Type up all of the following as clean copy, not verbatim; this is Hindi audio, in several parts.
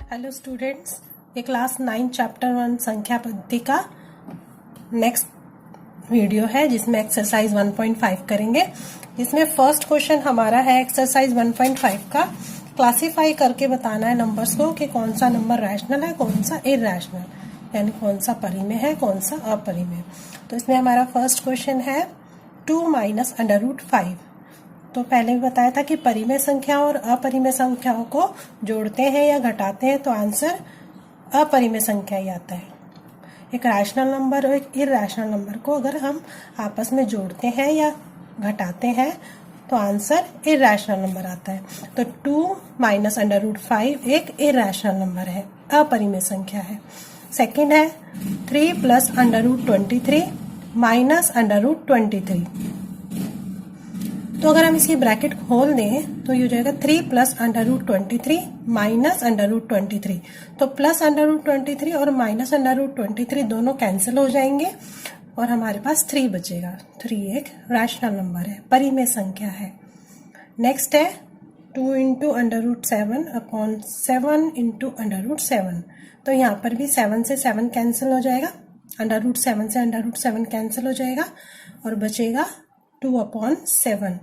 हेलो स्टूडेंट्स, ये क्लास 9 चैप्टर 1 संख्या पद्धति का नेक्स्ट वीडियो है जिसमें एक्सरसाइज 1.5 करेंगे। जिसमें फर्स्ट क्वेश्चन हमारा है एक्सरसाइज 1.5 का, क्लासिफाई करके बताना है नंबर्स को कि कौन सा नंबर रैशनल है, कौन सा इरैशनल, यानी कौन सा परिमेय है, कौन सा अपरिमेय। तो इसमें हमारा फर्स्ट क्वेश्चन है 2 माइनस √5। तो पहले भी बताया था कि परिमेय संख्या और अपरिमेय संख्याओं को जोड़ते हैं या घटाते हैं तो आंसर अपरिमेय संख्या ही आता है। एक रैशनल नंबर और एक इरैशनल नंबर को अगर हम आपस में जोड़ते हैं या घटाते हैं तो आंसर इरैशनल नंबर आता है। तो 2 माइनस √5 एक इरैशनल नंबर है, अपरिमेय संख्या है। सेकंड है 3 प्लस √23 माइनस √23। तो अगर हम इसकी ब्रैकेट खोल दें तो ये हो जाएगा 3 प्लस √23 माइनस √23। तो प्लस √23 और माइनस √23 दोनों कैंसिल हो जाएंगे और हमारे पास 3 बचेगा। 3 एक रैशनल नंबर है, परिमेय संख्या है। नेक्स्ट है 2 इंटू √7 अपॉन 7 इंटू √7। तो यहाँ पर भी 7 से 7 कैंसिल हो जाएगा, √7 से √7 कैंसिल हो जाएगा और बचेगा 2/7।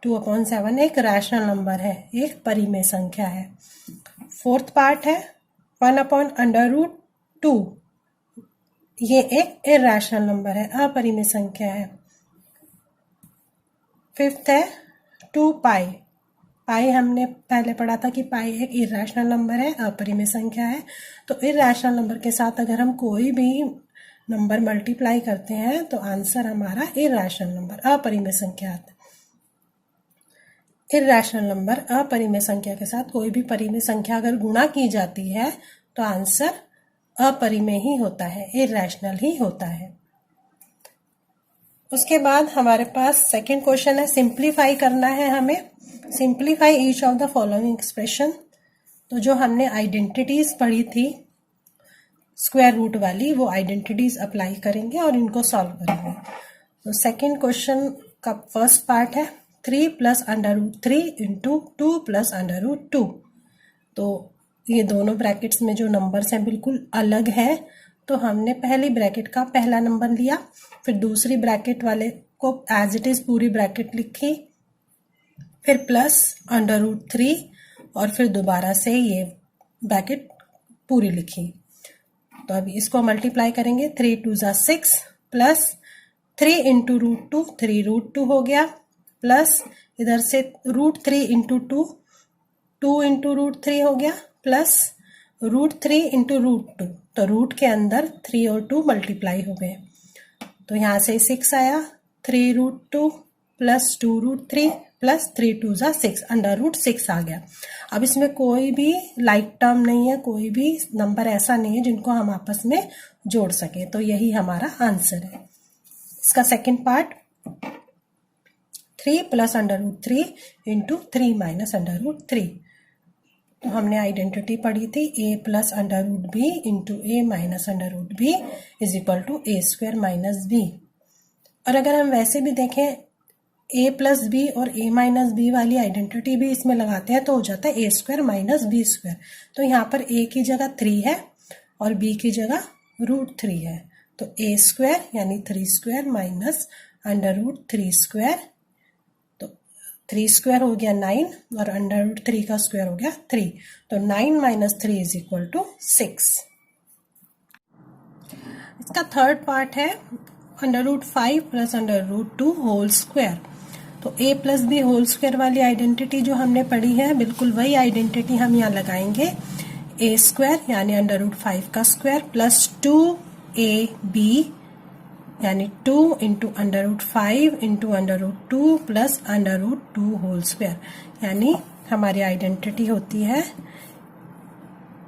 2/7 एक रैशनल नंबर है, एक परिमेय संख्या है। फोर्थ पार्ट है 1/√2। ये एक इरैशनल नंबर है, अपरिमेय संख्या है। फिफ्थ है 2 पाई। पाई हमने पहले पढ़ा था कि पाई एक इरैशनल नंबर है, अपरिमेय संख्या है। तो इरैशनल नंबर के साथ अगर हम कोई भी नंबर मल्टीप्लाई करते हैं तो आंसर हमारा इरैशनल नंबर, अपरिमेय संख्या आता है। इरैशनल नंबर अपरिमेय संख्या के साथ कोई भी परिमेय संख्या अगर गुणा की जाती है तो आंसर अपरिमेय ही होता है, इरैशनल ही होता है। उसके बाद हमारे पास सेकंड क्वेश्चन है, सिंप्लीफाई करना है हमें। Simplify each of the following expression. तो जो हमने आइडेंटिटीज पढ़ी थी स्क्वायर रूट वाली, वो आइडेंटिटीज अप्लाई करेंगे और इनको सॉल्व करेंगे। तो सेकंड क्वेश्चन का फर्स्ट पार्ट है 3 प्लस √3 इंटू 2 प्लस √2। तो ये दोनों ब्रैकेट्स में जो नंबर्स हैं बिल्कुल अलग है। तो हमने पहली ब्रैकेट का पहला नंबर लिया, फिर दूसरी ब्रैकेट वाले को एज इट इज पूरी ब्रैकेट लिखी, फिर प्लस √3 और फिर दोबारा से ये ब्रैकेट पूरी लिखी। तो अभी इसको मल्टीप्लाई करेंगे, 3 2 ज़ा 6 प्लस 3 इंटू √2, 3 √2 हो गया, प्लस इधर से √3 इंटू 2, 2 इंटू √3 हो गया, प्लस √3 इंटू √2। तो रूट के अंदर 3 और 2 मल्टीप्लाई हो गए। तो यहाँ से 6 आया, 3 √2 प्लस 2 √3 प्लस 3 2 ज़ा 6, √6 आ गया। अब इसमें कोई भी लाइक टर्म नहीं है, कोई भी नंबर ऐसा नहीं है जिनको हम आपस में जोड़ सके। तो यही हमारा आंसर है। इसका second part 3 plus √3 into 3 minus √3। तो हमने आइडेंटिटी पढ़ी थी a plus √b into a minus √b is equal to a² minus b। और अगर हम वैसे भी देखें a प्लस b और a माइनस b वाली आइडेंटिटी भी इसमें लगाते हैं तो हो जाता है a² माइनस b²। तो यहाँ पर a की जगह 3 है और b की जगह √3 है। तो a² यानी 3² माइनस √3²। तो 3² हो गया 9 और √3 का स्क्वायर हो गया 3। तो 9 माइनस 3 इज इक्वल टू 6। इसका थर्ड पार्ट है √5 प्लस √2 होल स्क्वायर। तो a plus B whole square वाली आइडेंटिटी जो हमने पढ़ी है बिल्कुल वही आइडेंटिटी हम यहाँ लगाएंगे। a² यानी √5 का स्क्वायर प्लस 2ab यानी 2 into √5 into √2 plus √2 whole square. यानी हमारी आइडेंटिटी होती है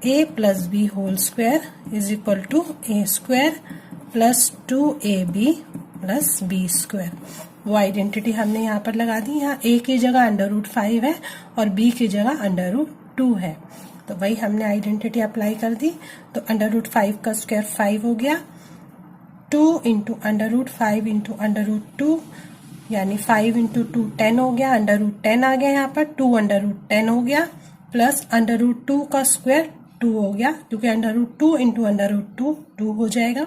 a plus B whole square is equal to a² plus 2ab plus b²। वो आइडेंटिटी हमने यहाँ पर लगा दी। यहाँ a की जगह √5 है और b की जगह √2 है। तो वही हमने आइडेंटिटी अप्लाई कर दी। तो √5 का स्क्वायर 5 हो गया, 2 इंटू √5 इंटू √2 यानी 5 इंटू 2 10 हो गया, √10 आ गया यहाँ पर, 2 √10 हो गया, प्लस √2 का स्क्वायर 2 हो गया, क्योंकि √2 इंटू √2 2 हो जाएगा।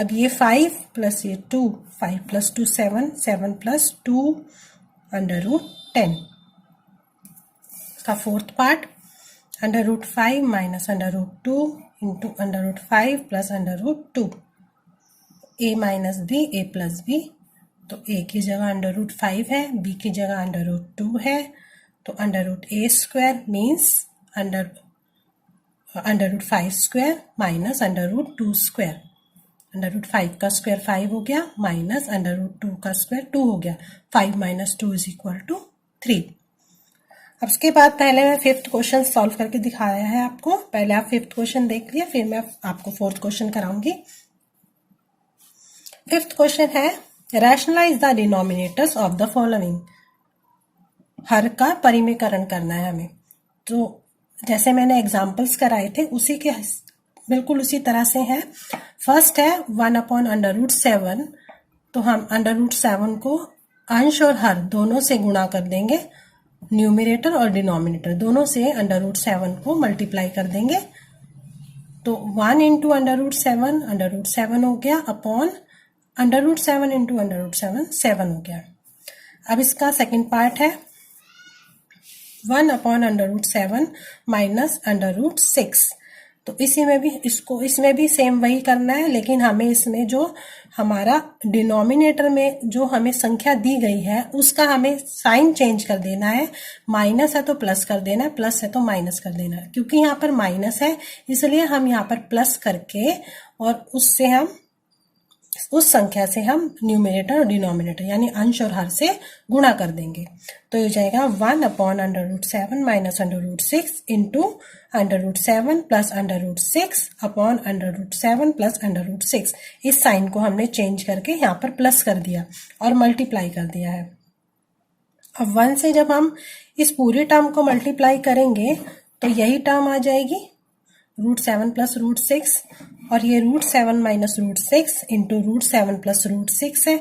अब ये 5 प्लस ये 2, 5 प्लस 2 7, 7 प्लस 2 √10। इसका fourth part √5 minus √2 into √5 plus √2, a minus B A plus B. तो a की जगह √5 है, b की जगह √2 है, तो √a² मीन्स √5 स्क्वायर माइनस √2²। √5 का स्क्वायर 5 हो गया, माइनस √2 का स्क्वायर 2 हो गया। 5 माइनस 2 इज इक्वल टू 3। अब उसके बाद पहले मैं फिफ्थ क्वेश्चन सॉल्व करके दिखाया है आपको। पहले आप फिफ्थ क्वेश्चन देख लिया, फिर मैं आपको फोर्थ क्वेश्चन कराऊंगी। फिफ्थ क्वेश्चन है rationalise the denominators of the following. हर का परिमेयकरण करना है हमें। तो जैसे मैंने एग्जांपल्स कराए थे उसी के बिल्कुल उसी तरह से है। फर्स्ट है 1/√7, तो हम √7 को अंश और हर दोनों से गुणा कर देंगे, न्यूमरेटर और डिनोमिनेटर दोनों से √7 को मल्टीप्लाई कर देंगे। तो 1 इंटू √7 हो गया, अपॉन √7 इंटू √7 7 हो गया। अब इसका सेकंड पार्ट है 1/√7 माइनस √6। तो इसमें भी सेम वही करना है, लेकिन हमें इसमें जो हमारा डिनोमिनेटर में जो हमें संख्या दी गई है उसका हमें साइन चेंज कर देना है। माइनस है तो प्लस कर देना है, प्लस है तो माइनस कर देना है। क्योंकि यहाँ पर माइनस है इसलिए हम यहाँ पर प्लस करके और उससे हम उस संख्या से हम न्यूमरेटर और डिनोमिनेटर यानी अंश और हर से गुणा कर देंगे। तो ये हो जाएगा 1/√7 minus √6 into √7 plus √6 upon √7 plus √6। इस साइन को हमने चेंज करके यहाँ पर प्लस कर दिया और मल्टीप्लाई कर दिया है। अब 1 से जब हम इस पूरे टर्म को मल्टीप्लाई करेंगे तो यही टर्म आ जाएगी √7 प्लस √6, और ये √7 माइनस √6 इंटू √7 प्लस √6 है।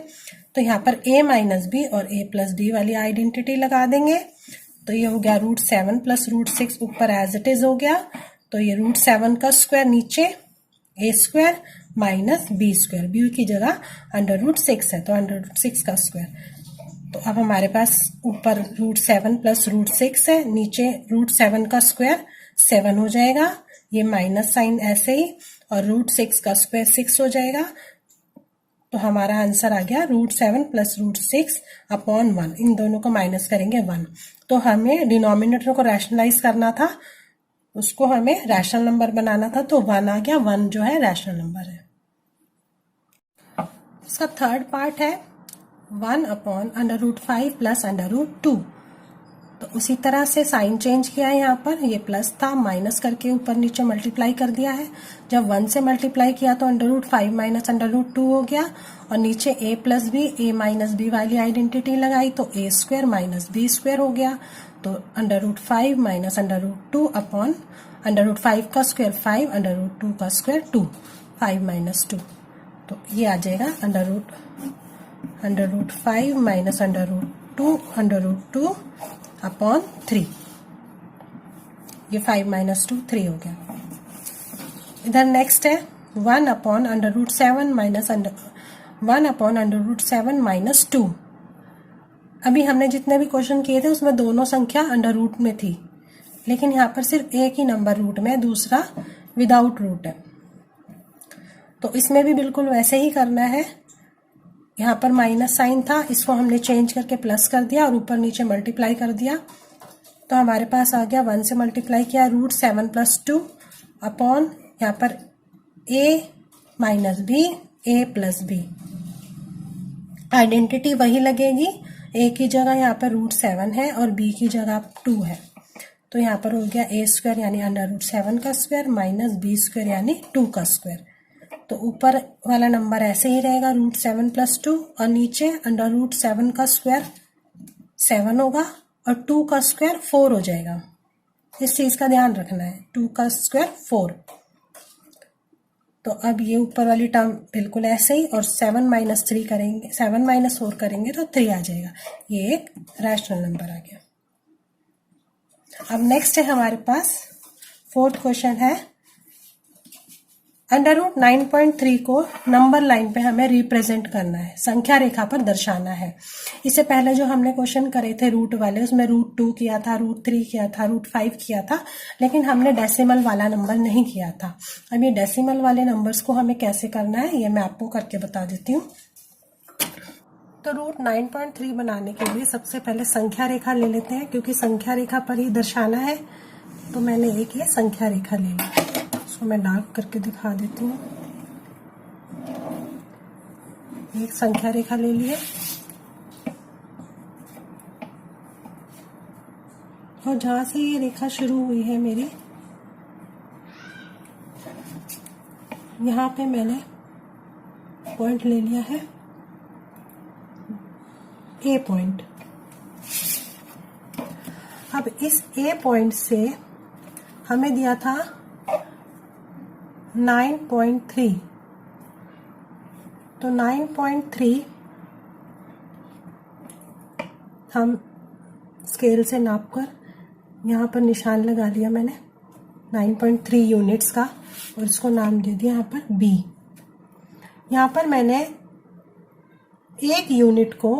तो यहाँ पर a माइनस बी और a प्लस बी वाली आइडेंटिटी लगा देंगे। तो ये हो गया √7 प्लस √6 ऊपर एज इट इज हो गया। तो ये √7 का स्क्वायर नीचे a² माइनस b², b की जगह √6 है तो √6 का स्क्वायर। तो अब हमारे पास ऊपर √7 प्लस √6 है, नीचे √7 का स्क्वायर 7 हो जाएगा, ये माइनस साइन ऐसे ही, और √6 का स्क्वायर 6 हो जाएगा। तो हमारा आंसर आ गया √7 प्लस √6 अपॉन 1। इन दोनों को माइनस करेंगे 1। तो हमें डिनोमिनेटर को रैशनलाइज करना था, उसको हमें रैशनल नंबर बनाना था, तो 1 आ गया। 1 जो है रैशनल नंबर है। इसका थर्ड पार्ट है 1/√5 प्लस √2। तो उसी तरह से साइन चेंज किया है। यहाँ पर ये प्लस था, माइनस करके ऊपर नीचे मल्टीप्लाई कर दिया है। जब 1 से मल्टीप्लाई किया तो √5 माइनस √2 हो गया, और नीचे a plus B a minus B वाली आइडेंटिटी लगाई तो a² माइनस b² हो गया। तो √5 माइनस √2 अपॉन √5 का स्क्वायर 5, √2 का स्क्वायर 2, 5 माइनस 2। तो ये आ जाएगा √5 माइनस √2 अपॉन 3। ये 5 माइनस 2 3 हो गया। इधर नेक्स्ट है 1/√7 माइनस 2। अभी हमने जितने भी क्वेश्चन किए थे उसमें दोनों संख्या अंडर रूट में थी, लेकिन यहाँ पर सिर्फ एक ही नंबर रूट में है, दूसरा विदाउट रूट है। तो इसमें भी बिल्कुल वैसे ही करना है। यहाँ पर माइनस साइन था, इसको हमने चेंज करके प्लस कर दिया और ऊपर नीचे मल्टीप्लाई कर दिया। तो हमारे पास आ गया 1 से मल्टीप्लाई किया √7 प्लस 2 अपॉन यहाँ पर a minus B a plus B. Identity वही लगेगी, a की जगह यहाँ पर √7 है और b की जगह 2 है। तो यहाँ पर हो गया a² यानी √7 का स्क्वायर माइनस b² यानी 2 का स्क्वायर। तो ऊपर वाला नंबर ऐसे ही रहेगा √7 प्लस 2, और नीचे √7 का स्क्वायर 7 होगा और 2 का स्क्वायर 4 हो जाएगा। इस चीज का ध्यान रखना है, 2 का स्क्वायर 4। तो अब ये ऊपर वाली टर्म बिल्कुल ऐसे ही, और 7 माइनस 3 करेंगे, 7 माइनस 4 करेंगे तो 3 आ जाएगा। ये एक रैशनल नंबर आ गया। अब नेक्स्ट है हमारे पास फोर्थ क्वेश्चन है अंडर रूट 9.3 को नंबर लाइन पे हमें रिप्रेजेंट करना है, संख्या रेखा पर दर्शाना है। इससे पहले जो हमने क्वेश्चन करे थे रूट वाले, उसमें √2 किया था, √3 किया था, √5 किया था, लेकिन हमने डेसिमल वाला नंबर नहीं किया था। अब ये डेसिमल वाले नंबर्स को हमें कैसे करना है ये मैं आपको करके बता देती हूँ। तो रूट 9.3 बनाने के लिए सबसे पहले संख्या रेखा ले लेते हैं, क्योंकि संख्या रेखा पर ही दर्शाना है। तो मैंने एक ये संख्या रेखा ले ली, इसको मैं डार्क करके दिखा देती हूँ। एक संख्या रेखा ले ली है और जहां से ये रेखा शुरू हुई है मेरी, यहाँ पे मैंने पॉइंट ले लिया है ए पॉइंट। अब इस ए पॉइंट से हमें दिया था 9.3, तो 9.3 हम स्केल से नापकर यहाँ पर निशान लगा लिया मैंने 9.3 यूनिट्स का, और इसको नाम दे दिया यहाँ पर बी। यहाँ पर मैंने एक यूनिट को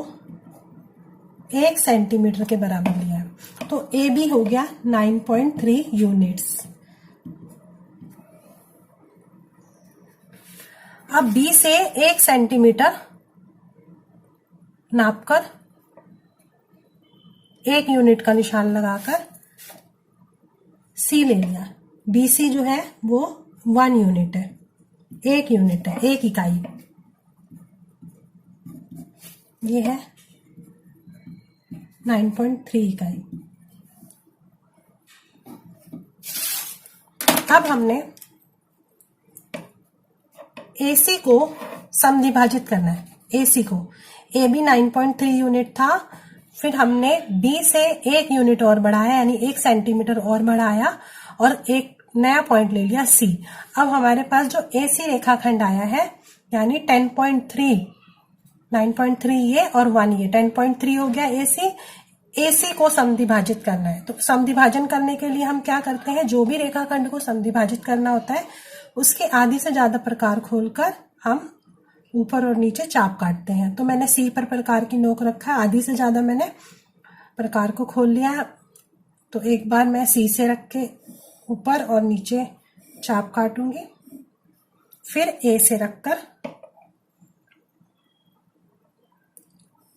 1 सेंटीमीटर के बराबर लिया है, तो ए बी हो गया 9.3 यूनिट्स। अब बी से 1 सेंटीमीटर नापकर 1 यूनिट का निशान लगाकर सी ले लिया। बी सी जो है वो 1 यूनिट है, 1 यूनिट है, 1 इकाई। ये है 9.3 इकाई। अब हमने AC को समद्विभाजित करना है। AC को AB 9.3 यूनिट था, फिर हमने B से 1 यूनिट और बढ़ाया, यानी 1 सेंटीमीटर और बढ़ाया और एक नया पॉइंट ले लिया C। अब हमारे पास जो AC रेखाखंड आया है, यानी 10.3, 9.3 ये और 1 ये, 10.3 हो गया AC। AC को समद्विभाजित करना है, तो समद्विभाजन करने के लिए हम क्या करते हैं, जो भी रेखाखंड को समद्विभाजित करना होता है उसके आधी से ज्यादा प्रकार खोलकर हम ऊपर और नीचे चाप काटते हैं। तो मैंने सी पर प्रकार की नोक रखा, आधी से ज्यादा मैंने प्रकार को खोल लिया। तो एक बार मैं सी से रख के ऊपर और नीचे चाप काटूंगी, फिर ए से रखकर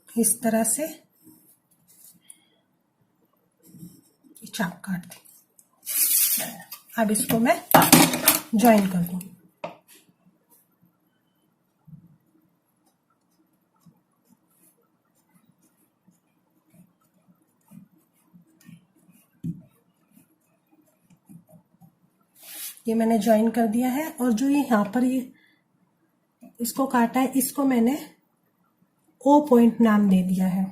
इस तरह से चाप काट दी। अब इसको मैं ज्वाइन कर दूं। ये मैंने ज्वाइन कर दिया है, और जो ये यहाँ पर ये इसको काटा है, इसको मैंने ओ पॉइंट नाम दे दिया है।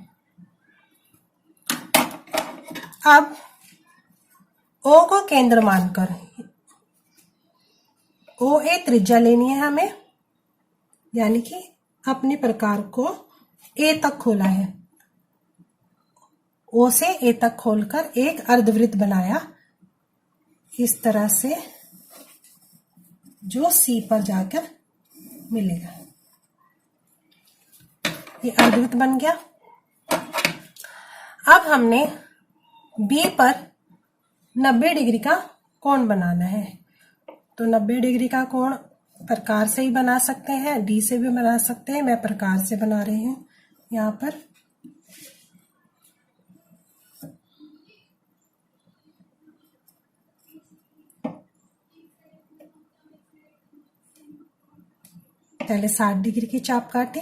अब ओ को केंद्र मानकर ओ ए त्रिज्या लेनी है हमें, यानी कि अपने प्रकार को ए तक खोला है। ओ से ए तक खोलकर एक अर्धवृत्त बनाया इस तरह से, जो सी पर जाकर मिलेगा। ये अर्धवृत्त बन गया। अब हमने बी पर 90 डिग्री का कोण बनाना है। तो 90 डिग्री का कोण प्रकार से ही बना सकते हैं, डी से भी बना सकते हैं। मैं प्रकार से बना रही हूं यहाँ पर। पहले 60 डिग्री की चाप काटी,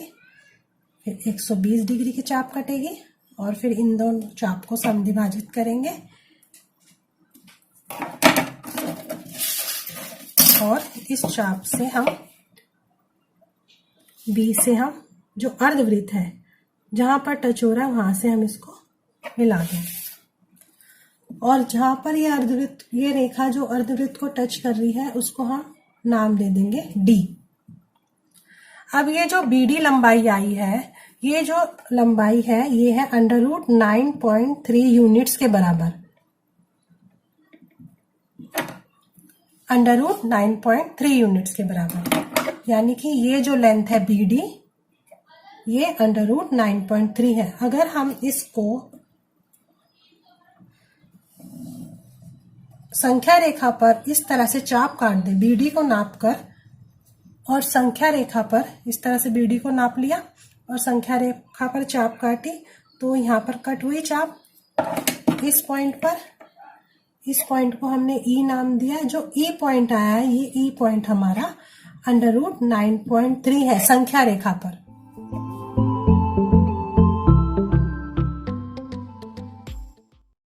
फिर 120 डिग्री की चाप कटेगी, और फिर इन दोनों चाप को समद्विभाजित करेंगे और इस चाप से हम बी से हम जो अर्धवृत्त है जहां पर टच हो रहा है वहां से हम इसको मिला देंगे, और जहां पर ये अर्धवृत्त, ये रेखा जो अर्धवृत्त को टच कर रही है उसको हम नाम दे देंगे डी। अब ये जो BD लंबाई आई है, ये जो लंबाई है ये है √9.3 यूनिट्स के बराबर। अंडर रूट 9.3 यूनिट्स के बराबर। यानी कि ये जो लेंथ है BD, ये अंडर रूट 9.3 है। अगर हम इसको संख्या रेखा पर इस तरह से चाप काट दें, BD को नाप कर, और संख्या रेखा पर इस तरह से BD को नाप लिया और संख्या रेखा पर चाप काटी, तो यहाँ पर कट हुई चाप इस पॉइंट पर। इस पॉइंट को हमने E नाम दिया। जो E पॉइंट आया है, ये E पॉइंट हमारा अंडर रूट 9.3 है संख्या रेखा पर।